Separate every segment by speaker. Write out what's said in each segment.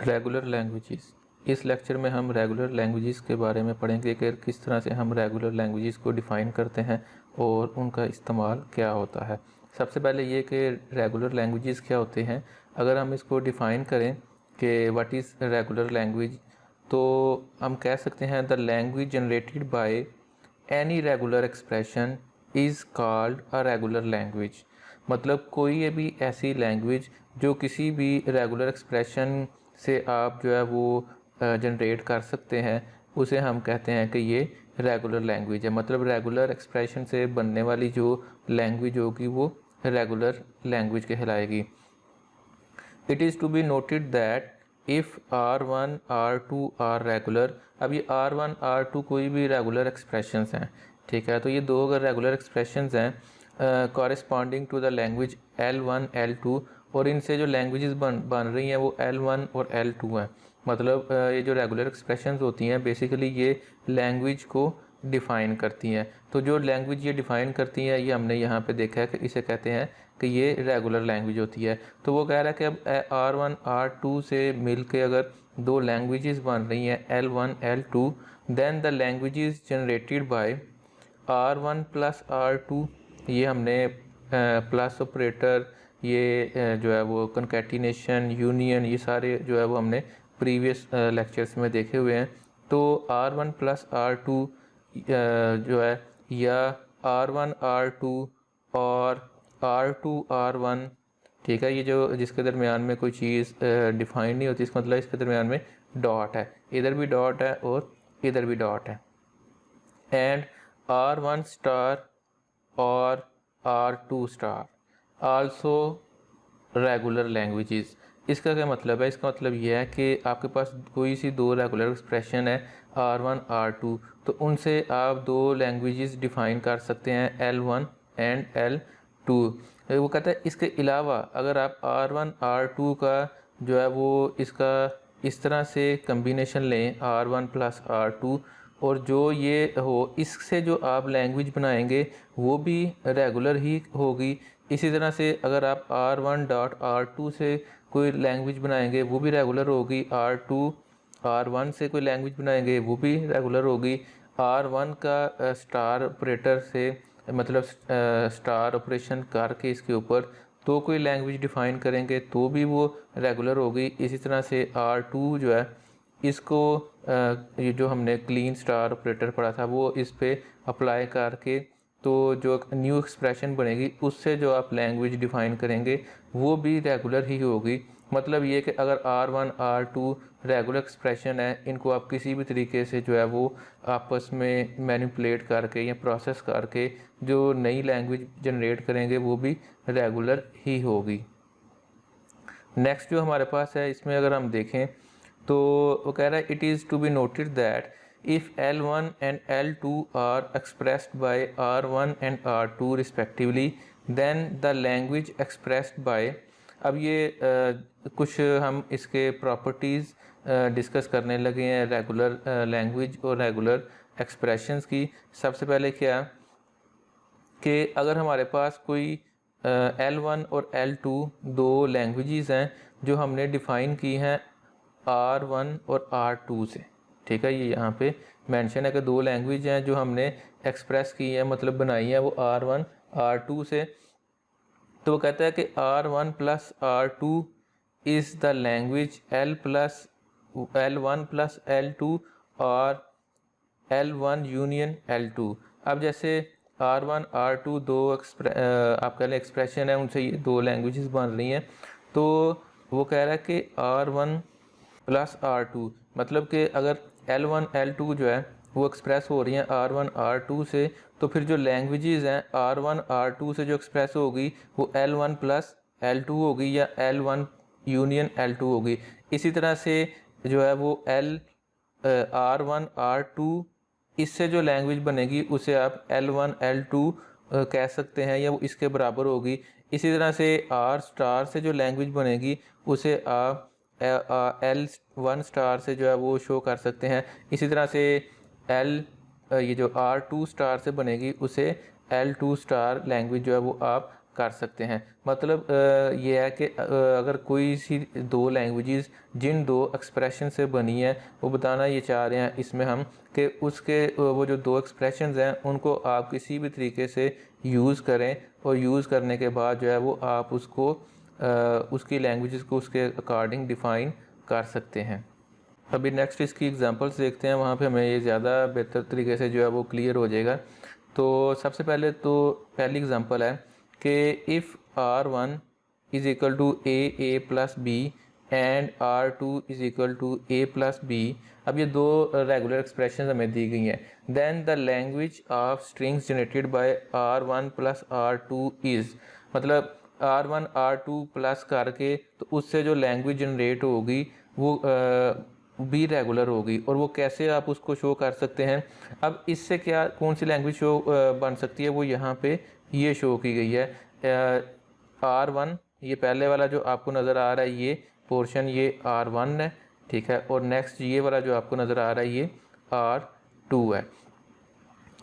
Speaker 1: Regular languages. इस lecture में हम रेगुलर लैंग्वेजेस के बारे में पढ़ेंगे कि किस तरह से हम रेगुलर लैंग्वेजेस को डिफ़ाइन करते हैं और उनका इस्तेमाल क्या होता है। सबसे पहले ये कि रेगुलर लैंग्वेजेस क्या होते हैं। अगर हम इसको डिफ़ाइन करें कि व्हाट इज़ रेगुलर लैंग्वेज, तो हम कह सकते हैं the language generated by any regular expression is called a regular language. मतलब कोई भी ऐसी लैंग्वेज जो किसी भी रेगुलर एक्सप्रेशन से आप जो है वो जनरेट कर सकते हैं, उसे हम कहते हैं कि ये रेगुलर लैंग्वेज है। मतलब रेगुलर एक्सप्रेशन से बनने वाली जो लैंग्वेज होगी वो रेगुलर लैंग्वेज कहलाएगी। It is to be noted that if R1 R2 are regular, अब ये R1 R2 कोई भी रेगुलर एक्सप्रेशंस हैं, ठीक है। तो ये दो अगर रेगुलर एक्सप्रेशंस हैं corresponding to the language L1 L2, और इनसे जो लैंग्वेजेस बन रही हैं वो L1 और L2 हैं। मतलब ये जो रेगुलर एक्सप्रेशंस होती हैं बेसिकली ये लैंग्वेज को डिफ़ाइन करती हैं। तो जो लैंग्वेज ये डिफ़ाइन करती हैं ये हमने यहाँ पे देखा है कि इसे कहते हैं कि ये रेगुलर लैंग्वेज होती है। तो वो कह रहा है कि अब R1 R2 से मिल के अगर दो लैंग्वेजेस बन रही हैं L1 L2, then the languages generated by R1 plus R2, ये हमने प्लस ऑपरेटर, ये जो है वो कंकैटिनेशन, यूनियन, ये सारे जो है वो हमने प्रीवियस लेक्चर्स में देखे हुए हैं। तो R1 प्लस R2 जो है, या R1 R2 और R2 R1, ठीक है। ये जो जिसके दरमियान में कोई चीज़ डिफाइन नहीं होती, इसका मतलब इसके दरमियान में डॉट है, इधर भी डॉट है और इधर भी डॉट है। एंड R1 स्टार और R2 star also regular languages. इसका क्या मतलब है? इसका मतलब यह है कि आपके पास कोई सी दो रेगुलर एक्सप्रेशन है R1 R2, तो उनसे आप दो लैंग्वेजेस डिफ़ाइन कर सकते हैं L1 एंड L2। वो कहता है इसके अलावा अगर आप R1 R2 का जो है वो इसका इस तरह से कम्बिनेशन लें R1 प्लस R2, और जो ये हो इससे जो आप लैंग्वेज बनाएंगे वो भी रेगुलर ही होगी। इसी तरह से अगर आप R1 डॉट R2 से कोई लैंग्वेज बनाएंगे वो भी रेगुलर होगी। R2 R1 से कोई लैंग्वेज बनाएंगे वो भी रेगुलर होगी। R1 का स्टार ऑपरेटर से मतलब स्टार ऑपरेशन करके इसके ऊपर तो कोई लैंग्वेज डिफ़ाइन करेंगे तो भी वो रेगुलर होगी। इसी तरह से R2 जो है इसको ये जो हमने क्लीन स्टार ऑपरेटर पढ़ा था वो इस पे अप्लाई करके तो जो न्यू एक्सप्रेशन बनेगी उससे जो आप लैंग्वेज डिफ़ाइन करेंगे वो भी रेगुलर ही होगी। मतलब ये कि अगर R1 R2 रेगुलर एक्सप्रेशन है, इनको आप किसी भी तरीके से जो है वो आपस में मैनिपुलेट करके या प्रोसेस करके जो नई लैंग्वेज जनरेट करेंगे वो भी रेगुलर ही होगी। नेक्स्ट जो हमारे पास है इसमें अगर हम देखें तो वो कह रहा है it is to be noted that if L1 and L2 are expressed by R1 and R2 respectively, then the language expressed by. अब ये कुछ हम इसके प्रॉपर्टीज़ डिस्कस करने लगे हैं रेगुलर लैंग्वेज और रेगुलर एक्सप्रेशंस की। सबसे पहले क्या कि अगर हमारे पास कोई L1 और L2 दो लैंग्वेजेस हैं जो हमने डिफ़ाइन की हैं R1 और R2 से, ठीक है। ये यहाँ पे मेंशन है कि दो लैंग्वेज हैं जो हमने एक्सप्रेस की है, मतलब बनाई है वो R1 R2 से। तो वो कहता है कि R1 plus R2 is the language L1 plus L2 और L1 यूनियन L2। अब जैसे R1 R2 दो आप कह लें एक्सप्रेशन है, उनसे ये दो लैंग्वेजेस बन रही हैं। तो वो कह रहा है कि R1 प्लस R2 मतलब कि अगर L1 L2 जो है वो एक्सप्रेस हो रही हैं R1 R2 से, तो फिर जो लैंग्वेजेस हैं R1 R2 से जो एक्सप्रेस होगी वो L1 प्लस L2 होगी या L1 यूनियन L2 होगी। इसी तरह से जो है वो R1 R2 इससे जो लैंग्वेज बनेगी उसे आप L1 L2 कह सकते हैं या वो इसके बराबर होगी। इसी तरह से R स्टार से जो लैंग्वेज बनेगी उसे आप L1 स्टार से जो है वो शो कर सकते हैं। इसी तरह से ये जो R2 स्टार से बनेगी उसे L2 स्टार लैंग्वेज जो है वो आप कर सकते हैं। मतलब ये है कि अगर कोई सी दो लैंग्वेजेस जिन दो एक्सप्रेशन से बनी है, वो बताना ये चाह रहे हैं इसमें हम कि उसके वो जो दो एक्सप्रेशंस हैं उनको आप किसी भी तरीके से यूज़ करें, और यूज़ करने के बाद जो है वो आप उसको उसकी लैंग्वेजेस को उसके अकॉर्डिंग डिफ़ाइन कर सकते हैं। अभी नेक्स्ट इसकी एग्जांपल्स देखते हैं, वहाँ पे हमें ये ज़्यादा बेहतर तरीके से जो है वो क्लियर हो जाएगा। तो सबसे पहले तो पहली एग्जांपल है कि if R1 is equal to A plus B and R2 is equal to A plus B. अब ये दो रेगुलर एक्सप्रेशन हमें दी गई हैं। Then the language of strings generated by R1 plus R2 is, मतलब R1 R2 प्लस करके तो उससे जो लैंग्वेज जनरेट होगी वो भी रेगुलर होगी। और वो कैसे आप उसको शो कर सकते हैं, अब इससे क्या कौन सी लैंग्वेज शो बन सकती है, वो यहाँ पे ये शो की गई है। R1 ये पहले वाला जो आपको नज़र आ रहा है ये पोर्शन ये R1 है, ठीक है। और नेक्स्ट ये वाला जो आपको नज़र आ रहा है ये R2 है।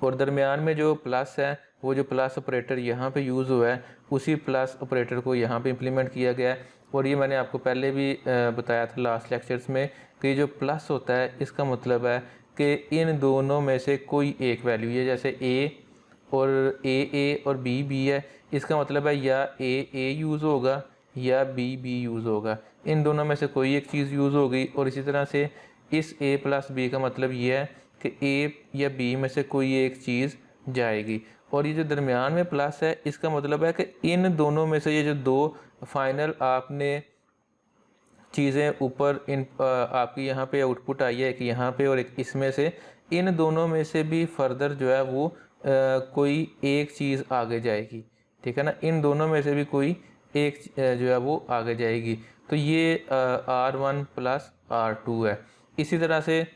Speaker 1: और दरमियान में जो प्लस है वो जो प्लस ऑपरेटर यहाँ पे यूज़ हुआ है उसी प्लस ऑपरेटर को यहाँ पे इम्प्लीमेंट किया गया है। और ये मैंने आपको पहले भी बताया था लास्ट लेक्चर्स में कि जो प्लस होता है इसका मतलब है कि इन दोनों में से कोई एक वैल्यू है। जैसे ए और बी है, इसका मतलब है या ए यूज़ होगा या बी यूज़ होगा, इन दोनों में से कोई एक चीज़ यूज़ होगी। और इसी तरह से इस ए प्लस बी का मतलब ये है कि ए या बी में से कोई एक चीज़ जाएगी। और ये जो दरमियान में प्लस है इसका मतलब है कि इन दोनों में से ये जो दो फाइनल आपने चीज़ें ऊपर इन आपकी यहाँ पे आउटपुट आई है, एक यहाँ पे और एक इसमें से, इन दोनों में से भी फर्दर जो है वो कोई एक चीज़ आगे जाएगी, ठीक है ना। इन दोनों में से भी कोई एक जो है वो आगे जाएगी। तो ये R1 प्लस R2 है। इसी तरह से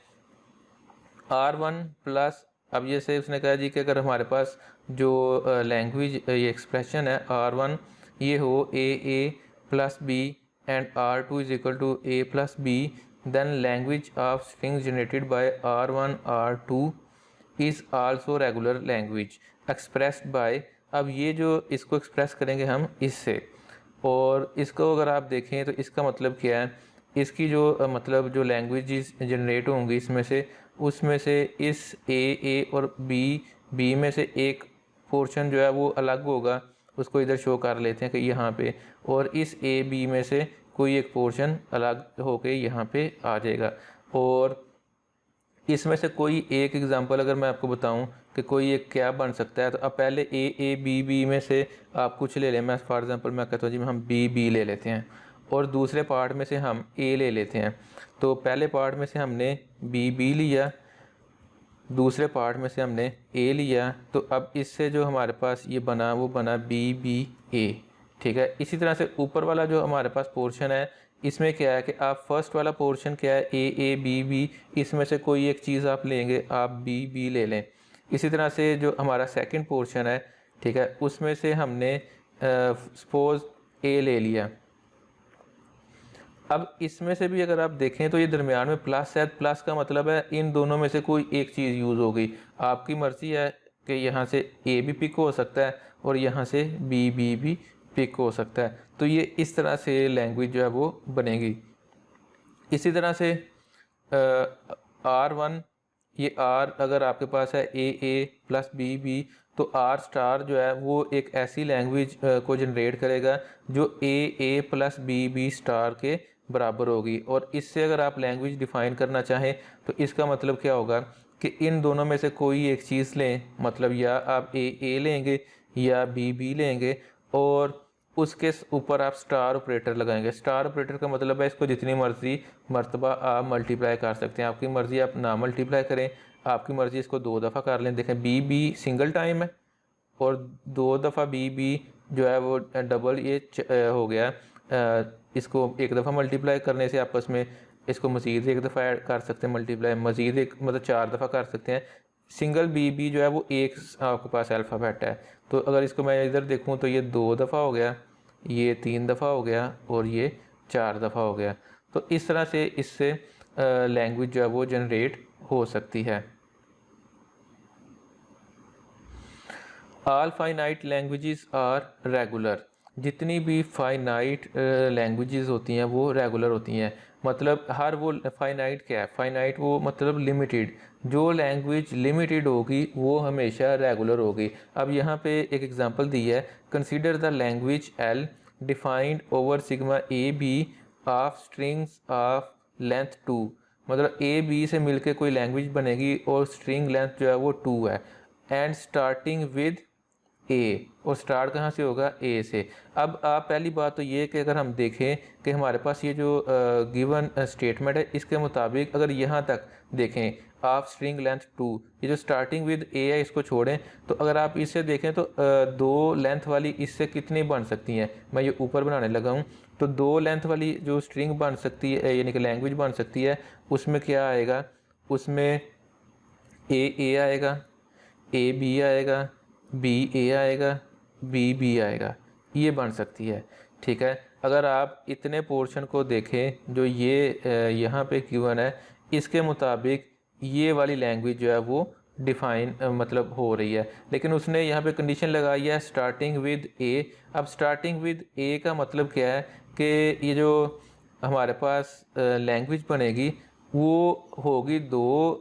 Speaker 1: R1 प्लस, अब ये से उसने कहा जी कि अगर हमारे पास जो लैंग्वेज ये एक्सप्रेशन है R1 ये हो A plus B and R2 is equal to A plus B, then language of strings generated by R1 R2 is also regular language expressed by. अब ये जो इसको एक्सप्रेस करेंगे हम इससे, और इसको अगर आप देखें तो इसका मतलब क्या है, इसकी जो मतलब जो लैंग्वेजेस जनरेट होंगी इसमें से, उसमें से इस ए और बी में से एक पोर्शन जो है वो अलग होगा, उसको इधर शो कर लेते हैं कि यहाँ पे, और इस ए बी में से कोई एक पोर्शन अलग होके यहाँ पे आ जाएगा। और इसमें से कोई एक एग्जांपल अगर मैं आपको बताऊं कि कोई एक क्या बन सकता है, तो अब पहले ए बी में से आप कुछ ले लें। मैं फॉर एग्जांपल मैं कहता हूँ जी हम बी ले लेते हैं, और दूसरे पार्ट में से हम ए ले लेते हैं। तो पहले पार्ट में से हमने बी लिया, दूसरे पार्ट में से हमने ए लिया, तो अब इससे जो हमारे पास ये बना वो बना बी ए, ठीक है। इसी तरह से ऊपर वाला जो हमारे पास पोर्शन है इसमें क्या है कि आप फर्स्ट वाला पोर्शन क्या है ए बी, इसमें से कोई एक चीज़ आप लेंगे, आप बी ले लें। इसी तरह से जो हमारा सेकंड पोर्शन है, ठीक है, उसमें से हमने सपोज ए ले लिया। अब इसमें से भी अगर आप देखें तो ये दरमियान में प्लस है, प्लस का मतलब है इन दोनों में से कोई एक चीज़ यूज़ हो गई। आपकी मर्ज़ी है कि यहाँ से ए भी पिक हो सकता है और यहाँ से बी भी पिक हो सकता है। तो ये इस तरह से लैंग्वेज जो है वो बनेगी। इसी तरह से R1 ये R अगर आपके पास है ए प्लस बी, तो R स्टार जो है वो एक ऐसी लैंग्वेज को जनरेट करेगा जो ए प्लस बी स्टार के बराबर होगी। और इससे अगर आप लैंग्वेज डिफ़ाइन करना चाहें तो इसका मतलब क्या होगा कि इन दोनों में से कोई एक चीज़ लें, मतलब या आप ए लेंगे या बी लेंगे, और उसके ऊपर आप स्टार ऑपरेटर लगाएंगे। स्टार ऑपरेटर का मतलब है इसको जितनी मर्ज़ी मर्तबा आप मल्टीप्लाई कर सकते हैं। आपकी मर्ज़ी आप ना मल्टीप्लाई करें, आपकी मर्ज़ी इसको 2 दफ़ा कर लें। देखें बी सिंगल टाइम है और 2 दफ़ा बी जो है वो डबल ये हो गया। इसको एक दफ़ा मल्टीप्लाई करने से आपस में इसको मज़ीद एक दफ़ा ऐड कर सकते हैं, मल्टीप्लाई मज़ीद एक मतलब 4 दफ़ा कर सकते हैं। सिंगल बी जो है वो एक आपके पास अल्फ़ाबेट है। तो अगर इसको मैं इधर देखूं तो ये 2 दफ़ा हो गया, ये 3 दफ़ा हो गया और ये 4 दफ़ा हो गया। तो इस तरह से इससे लैंग्वेज जो है वो जनरेट हो सकती है। All finite languages are regular. जितनी भी फाइनाइट लैंग्वेजेस होती हैं वो रेगुलर होती हैं। मतलब हर वो फाइनाइट क्या है, फाइनाइट वो मतलब लिमिटेड। जो लैंग्वेज लिमिटेड होगी वो हमेशा रेगुलर होगी। अब यहाँ पे एक एग्जांपल दी है, consider the language L defined over sigma A B of strings of length 2। मतलब ए बी से मिलके कोई लैंग्वेज बनेगी और स्ट्रिंग लेंथ जो है वो 2 है, एंड स्टार्टिंग विद ए, और स्टार्ट कहाँ से होगा, ए से। अब आप पहली बात तो ये कि अगर हम देखें कि हमारे पास ये जो गिवन स्टेटमेंट है, इसके मुताबिक अगर यहाँ तक देखें आप स्ट्रिंग लेंथ 2, ये जो स्टार्टिंग विद ए है इसको छोड़ें, तो अगर आप इससे देखें तो दो लेंथ वाली इससे कितनी बन सकती हैं। मैं ये ऊपर बनाने लगा हूँ, तो दो लेंथ वाली जो स्ट्रिंग बन सकती है यानी कि लैंग्वेज बन सकती है, उसमें क्या आएगा, उसमें ए आएगा, ए बी आएगा, बी ए आएगा, बी बी आएगा, ये बन सकती है। ठीक है, अगर आप इतने पोर्शन को देखें जो ये यहाँ पे गिवन है, इसके मुताबिक ये वाली लैंग्वेज जो है वो डिफाइन मतलब हो रही है। लेकिन उसने यहाँ पे कंडीशन लगाई है स्टार्टिंग विद ए। अब स्टार्टिंग विद ए का मतलब क्या है कि ये जो हमारे पास लैंग्वेज बनेगी वो होगी दो,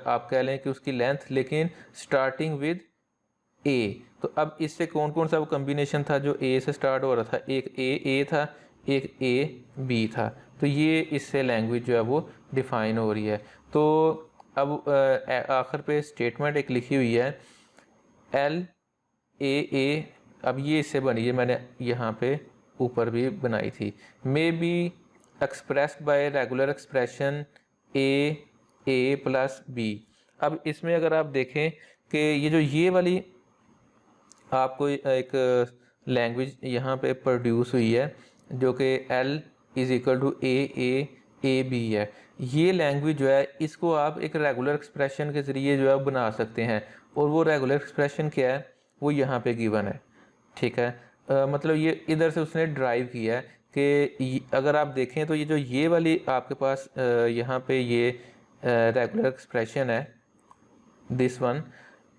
Speaker 1: आप कह लें कि उसकी लेंथ, लेकिन स्टार्टिंग विद ए। तो अब इससे कौन कौन सा वो कम्बिनेशन था जो ए से स्टार्ट हो रहा था, एक ए था, एक ए बी था, तो ये इससे लैंग्वेज जो है वो डिफाइन हो रही है। तो अब आखिर पे स्टेटमेंट एक लिखी हुई है एल ए, अब ये इससे बनी है, मैंने यहाँ पे ऊपर भी बनाई थी, may be expressed by regular expression A plus B. अब इसमें अगर आप देखें कि ये जो ये वाली आपको एक लैंग्वेज यहाँ पे प्रोड्यूस हुई है जो कि L is equal to A B है, ये लैंग्वेज जो है इसको आप एक रेगुलर एक्सप्रेशन के ज़रिए जो है बना सकते हैं, और वो रेगुलर एक्सप्रेशन क्या है वो यहाँ पे गिवन है। ठीक है, मतलब ये इधर से उसने ड्राइव किया है कि अगर आप देखें तो ये जो ये वाली आपके पास यहाँ पे ये रेगुलर एक्सप्रेशन है, दिस वन,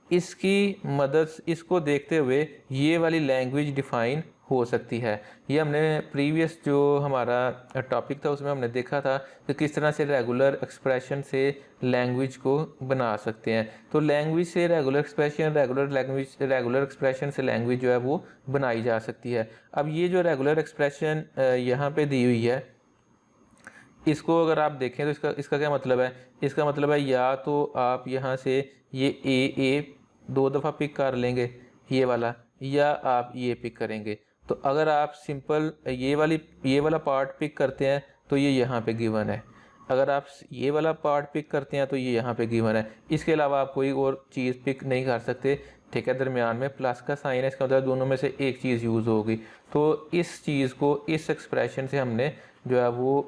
Speaker 1: इसकी मदद, इसको देखते हुए ये वाली लैंग्वेज डिफाइन हो सकती है। ये हमने प्रीवियस जो हमारा टॉपिक था उसमें हमने देखा था कि किस तरह से रेगुलर एक्सप्रेशन से लैंग्वेज को बना सकते हैं। तो लैंग्वेज से रेगुलर एक्सप्रेशन, रेगुलर एक्सप्रेशन से लैंग्वेज जो है वो बनाई जा सकती है। अब ये जो रेगुलर एक्सप्रेशन यहाँ पे दी हुई है, इसको अगर आप देखें तो इसका क्या मतलब है, इसका मतलब है या तो आप यहाँ से ये ए दो दफ़ा पिक कर लेंगे ये वाला, या आप ये पिक करेंगे। तो अगर आप सिंपल ये वाला पार्ट पिक करते हैं तो ये यहाँ पे गिवन है, अगर आप ये वाला पार्ट पिक करते हैं तो ये यहाँ पे गिवन है। इसके अलावा आप कोई और चीज़ पिक नहीं कर सकते। ठीक है, दरमियान में प्लस का साइन है, इसका मतलब दोनों में से एक चीज़ यूज़ होगी। तो इस चीज़ को इस एक्सप्रेशन से हमने जो है वो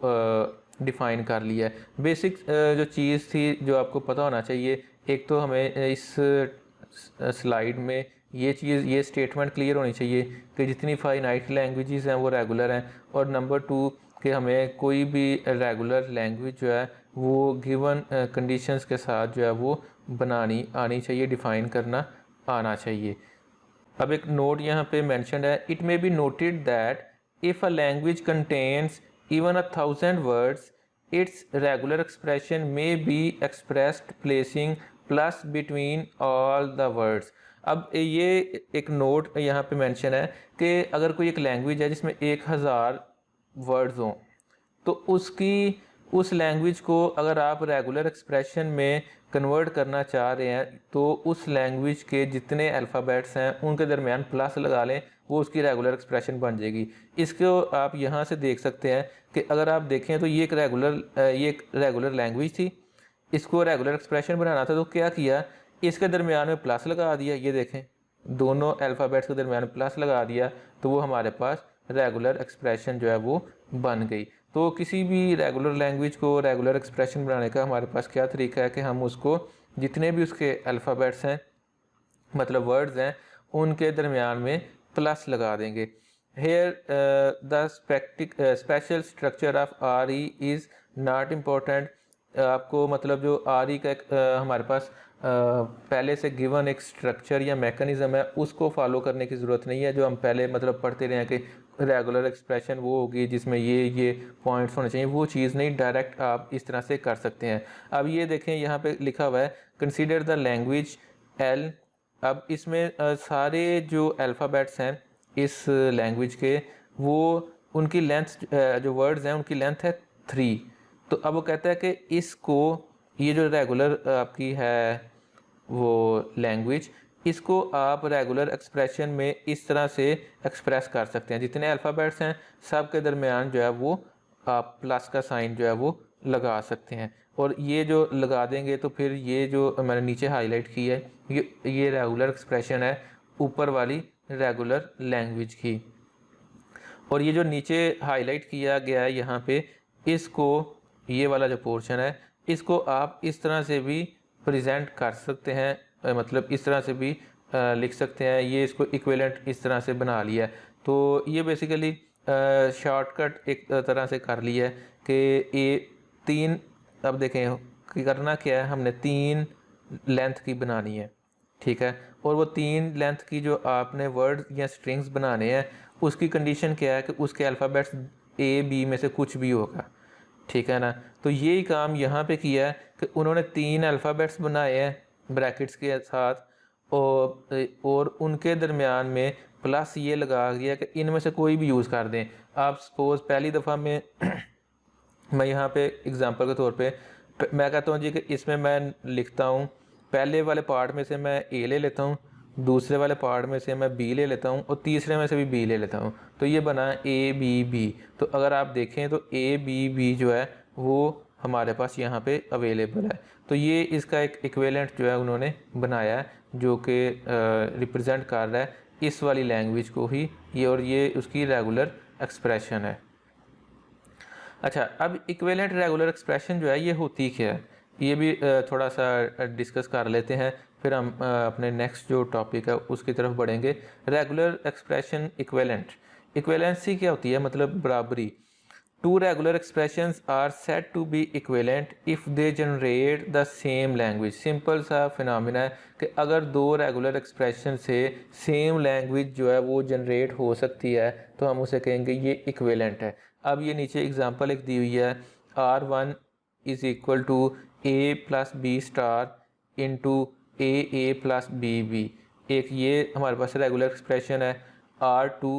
Speaker 1: डिफ़ाइन कर लिया है। बेसिक जो चीज़ थी जो आपको पता होना चाहिए, एक तो हमें इस स्लाइड में ये स्टेटमेंट क्लियर होनी चाहिए कि जितनी फाइनाइट लैंग्वेजेस हैं वो रेगुलर हैं, और नंबर 2 कि हमें कोई भी रेगुलर लैंग्वेज जो है वो गिवन कंडीशंस के साथ जो है वो बनानी आनी चाहिए, डिफ़ाइन करना आना चाहिए। अब एक नोट यहाँ पे मेंशन्ड है, it may be noted that if a language contains even 1,000 words, its regular expression may be expressed placing plus between all the words। अब ये एक नोट यहाँ पे मेंशन है कि अगर कोई एक लैंग्वेज है जिसमें 1000 वर्ड्स हों, तो उस लैंग्वेज को अगर आप रेगुलर एक्सप्रेशन में कन्वर्ट करना चाह रहे हैं तो उस लैंग्वेज के जितने अल्फ़ाबेट्स हैं उनके दरमियान प्लस लगा लें, वो उसकी रेगुलर एक्सप्रेशन बन जाएगी। इसको आप यहाँ से देख सकते हैं कि अगर आप देखें तो ये एक रेगुलर लैंग्वेज थी, इसको रेगुलर एक्सप्रेशन बनाना था, तो क्या किया, इसके दरमियान में प्लस लगा दिया। ये देखें दोनों अल्फ़ाबेट्स के दरमियान में प्लस लगा दिया, तो वो हमारे पास रेगुलर एक्सप्रेशन जो है वो बन गई। तो किसी भी रेगुलर लैंग्वेज को रेगुलर एक्सप्रेशन बनाने का हमारे पास क्या तरीका है कि हम उसको जितने भी उसके अल्फ़ाबेट्स हैं मतलब वर्ड्स हैं उनके दरमियान में प्लस लगा देंगे। Here the special structure of R E is not important. आपको मतलब जो आर ई का एक हमारे पास पहले से गिवन एक स्ट्रक्चर या मैकेनिज़्म है उसको फॉलो करने की ज़रूरत नहीं है, जो हम पहले मतलब पढ़ते रहे हैं कि रेगुलर एक्सप्रेशन वो होगी जिसमें ये पॉइंट्स होने चाहिए, वो चीज़ नहीं, डायरेक्ट आप इस तरह से कर सकते हैं। अब ये देखें यहाँ पे लिखा हुआ है कंसीडर द लैंग्वेज एल। अब इसमें सारे जो अल्फ़ाबेट्स हैं इस लैंग्वेज के, वो उनकी लेंथ जो वर्ड्स हैं उनकी लेंथ है 3। तो अब वो कहता है कि इसको, ये जो रेगुलर आपकी है वो लैंग्वेज, इसको आप रेगुलर एक्सप्रेशन में इस तरह से एक्सप्रेस कर सकते हैं। जितने अल्फ़ाबेट्स हैं सब के दरमियान जो है वो आप प्लस का साइन जो है वो लगा सकते हैं, और ये जो लगा देंगे तो फिर ये जो मैंने नीचे हाईलाइट की है ये रेगुलर एक्सप्रेशन है ऊपर वाली रेगुलर लैंग्वेज की। और ये जो नीचे हाईलाइट किया गया है यहाँ पे, इसको, ये वाला जो पोर्शन है इसको आप इस तरह से भी प्रेजेंट कर सकते हैं, मतलब इस तरह से भी लिख सकते हैं। ये इसको इक्विवेलेंट इस तरह से बना लिया है। तो ये बेसिकली शॉर्टकट एक तरह से कर लिया है कि ये 3, अब देखें कि करना क्या है, हमने 3 लेंथ की बनानी है, ठीक है। और वो 3 लेंथ की जो आपने वर्ड या स्ट्रिंग्स बनाने हैं उसकी कंडीशन क्या है कि उसके अल्फ़ाबेट्स ए बी में से कुछ भी होगा, ठीक है ना। तो यही काम यहाँ पे किया है कि उन्होंने 3 अल्फ़ाबेट्स बनाए हैं ब्रैकेट्स के साथ, और उनके दरमियान में प्लस ये लगा दिया कि इनमें से कोई भी यूज़ कर दें। आप सपोज़ पहली दफ़ा में मैं यहाँ पे एग्ज़ाम्पल के तौर पे मैं कहता हूँ जी कि इसमें मैं लिखता हूँ, पहले वाले पार्ट में से मैं ए ले लेता हूँ, दूसरे वाले पार्ट में से मैं बी ले लेता हूँ, और तीसरे में से भी बी ले लेता हूँ। तो ये बना ए बी बी। तो अगर आप देखें तो ए बी बी जो है वो हमारे पास यहाँ पे अवेलेबल है। तो ये इसका एक इक्विवेलेंट जो है उन्होंने बनाया है, जो कि रिप्रेजेंट कर रहा है इस वाली लैंग्वेज को ही ये, और ये उसकी रेगुलर एक्सप्रेशन है। अच्छा, अब इक्विवेलेंट रेगुलर एक्सप्रेशन जो है ये होती क्या है, ये भी थोड़ा सा डिस्कस कर लेते हैं, फिर हम अपने नेक्स्ट जो टॉपिक है उसकी तरफ बढ़ेंगे। रेगुलर एक्सप्रेशन इक्विवेलेंट, इक्विवेलेंसी क्या होती है, मतलब बराबरी। Two regular expressions are said to be equivalent if they generate the same language. Simple सा फिनोमिना है कि अगर 2 रेगुलर एक्सप्रेशन से सेम लैंग्वेज जो है वो जनरेट हो सकती है तो हम उसे कहेंगे ये इक्विवेलेंट है। अब ये नीचे एग्जांपल एक दी हुई है, R1 is equal to A plus B star into A plus B B. एक ये हमारे पास रेगुलर एक्सप्रेशन है। R2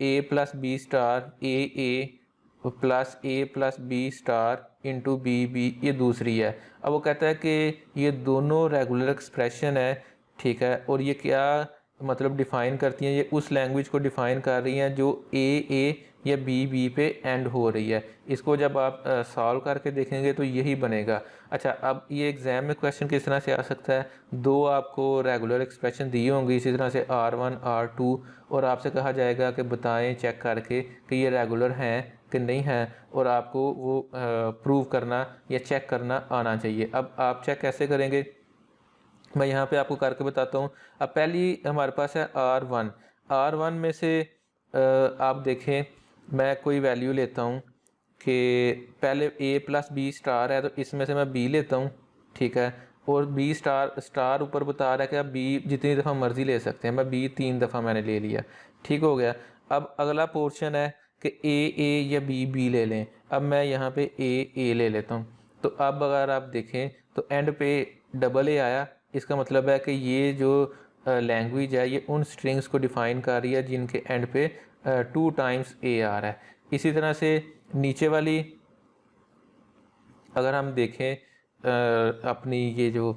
Speaker 1: A plus B star A plus B star into B B, ये दूसरी है। अब वो कहता है कि ये दोनों रेगुलर एक्सप्रेशन है, ठीक है, और ये क्या मतलब डिफ़ाइन करती हैं, ये उस लैंग्वेज को डिफ़ाइन कर रही हैं जो ए या बी पे एंड हो रही है। इसको जब आप सॉल्व करके देखेंगे तो यही बनेगा। अच्छा, अब ये एग्ज़ाम में क्वेश्चन किस तरह से आ सकता है, 2 आपको रेगुलर एक्सप्रेशन दी होंगी इसी तरह से R1 R2, और आपसे कहा जाएगा कि बताएं चेक करके कि ये रेगुलर हैं कि नहीं है, और आपको वो प्रूव करना या चेक करना आना चाहिए। अब आप चेक कैसे करेंगे, मैं यहाँ पे आपको करके बताता हूँ। अब पहली हमारे पास है R1 में से आप देखें, मैं कोई वैल्यू लेता हूँ कि पहले ए प्लस बी स्टार है तो इसमें से मैं बी लेता हूँ, ठीक है, और बी स्टार ऊपर बता रहा है कि आप बी जितनी दफ़ा मर्ज़ी ले सकते हैं, मैं बी 3 दफ़ा मैंने ले लिया, ठीक हो गया। अब अगला पोर्शन है कि ए या बी ले लें। अब मैं यहाँ पे ए ले लेता हूँ। तो अब अगर आप देखें तो एंड पे डबल ए आया, इसका मतलब है कि ये जो लैंग्वेज है ये उन स्ट्रिंग्स को डिफ़ाइन कर रही है जिनके एंड पे 2 टाइम्स ए आ रहा है। इसी तरह से सी वाली अगर हम देखें अपनी ये जो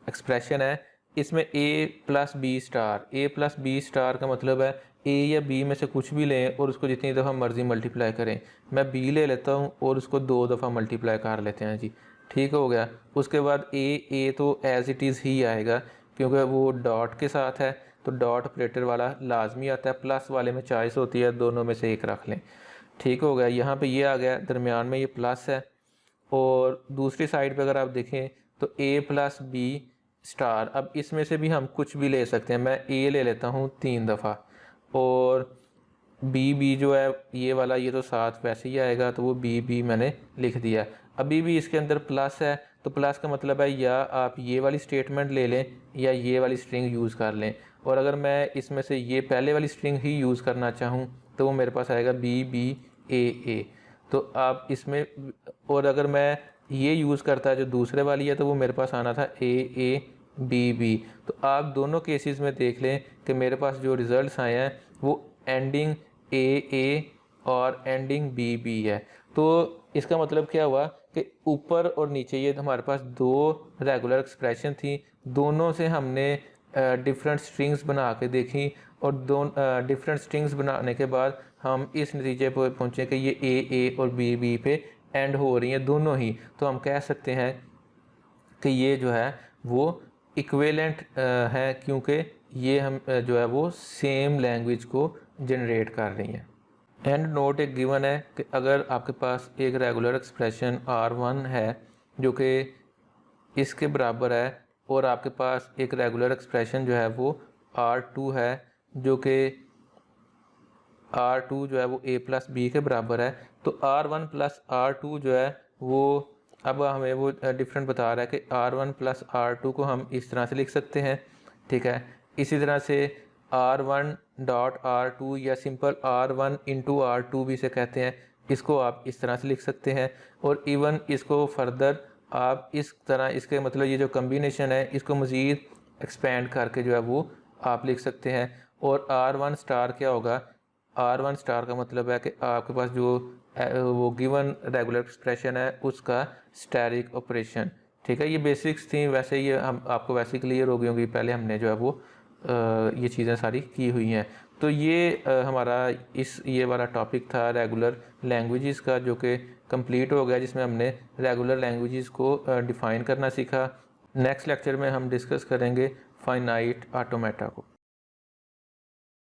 Speaker 1: एक्सप्रेशन है इसमें ए प्लस बी स्टार का मतलब है ए या बी में से कुछ भी लें और उसको जितनी दफ़ा मर्ज़ी मल्टीप्लाई करें। मैं बी ले लेता हूँ और उसको 2 दफ़ा मल्टीप्लाई कर लेते हैं जी, ठीक हो गया। उसके बाद ए तो एज़ इट इज़ ही आएगा क्योंकि वो डॉट के साथ है, तो डॉट ऑपरेटर वाला लाजमी आता है। प्लस वाले में चॉइस होती है, दोनों में से एक रख लें, ठीक हो गया। यहाँ पे ये आ गया, दरमियान में ये प्लस है, और दूसरी साइड पे अगर आप देखें तो ए प्लस बी स्टार, अब इसमें से भी हम कुछ भी ले सकते हैं। मैं ए ले लेता हूँ 3 दफ़ा और बी जो है ये वाला, ये तो साथ वैसे ही आएगा, तो वो बी मैंने लिख दिया। अभी भी इसके अंदर प्लस है, तो प्लस का मतलब है या आप ये वाली स्टेटमेंट ले लें या ये वाली स्ट्रिंग यूज़ कर लें। और अगर मैं इसमें से ये पहले वाली स्ट्रिंग ही यूज़ करना चाहूँ तो वो मेरे पास आएगा बी ए। तो आप इसमें, और अगर मैं ये यूज़ करता है जो दूसरे वाली है, तो वो मेरे पास आना था ए तो आप दोनों केसेस में देख लें कि मेरे पास जो रिज़ल्ट्स आए हैं वो एंडिंग ए और एंडिंग बी है। तो इसका मतलब क्या हुआ कि ऊपर और नीचे ये हमारे पास दो रेगुलर एक्सप्रेशन थी, दोनों से हमने डिफरेंट स्ट्रिंग्स बना के देखी, और डिफरेंट स्ट्रिंग्स बनाने के बाद हम इस नतीजे पर पहुँचे कि ये ए और बी पे एंड हो रही हैं दोनों ही। तो हम कह सकते हैं कि ये जो है वो इक्विवेलेंट है, क्योंकि ये हम जो है वो सेम लैंग्वेज को जनरेट कर रही हैं। एंड नोट एक गिवन है कि अगर आपके पास एक रेगुलर एक्सप्रेशन R1 है जो कि इसके बराबर है, और आपके पास एक रेगुलर एक्सप्रेशन जो है वो R2 है जो कि R2 जो है वो a प्लस बी के बराबर है, तो R1 प्लस R2 जो है वो अब हमें वो डिफरेंट बता रहा है कि R1 प्लस R2 को हम इस तरह से लिख सकते हैं, ठीक है। इसी तरह से R1 डॉट R2 या सिंपल R1 इंटू R2 भी इसे कहते हैं, इसको आप इस तरह से लिख सकते हैं। और इवन इसको फर्दर आप इस तरह, इसके मतलब ये जो कम्बिनेशन है इसको मज़ीद एक्सपेंड करके जो है वो आप लिख सकते हैं। और R1 स्टार क्या होगा, R1 स्टार का मतलब है कि आपके पास जो वो गिवन रेगुलर एक्सप्रेशन है उसका स्टैटिक ऑपरेशन, ठीक है। ये बेसिक्स थी, वैसे ये हम आपको वैसे क्लियर हो गई होंगी, पहले हमने जो है वो ये चीज़ें सारी की हुई हैं। तो ये हमारा ये वाला टॉपिक था रेगुलर लैंग्वेजेस का, जो कि कंप्लीट हो गया, जिसमें हमने रेगुलर लैंग्वेजेस को डिफ़ाइन करना सीखा। नेक्स्ट लेक्चर में हम डिस्कस करेंगे फाइनाइट ऑटोमेटा को।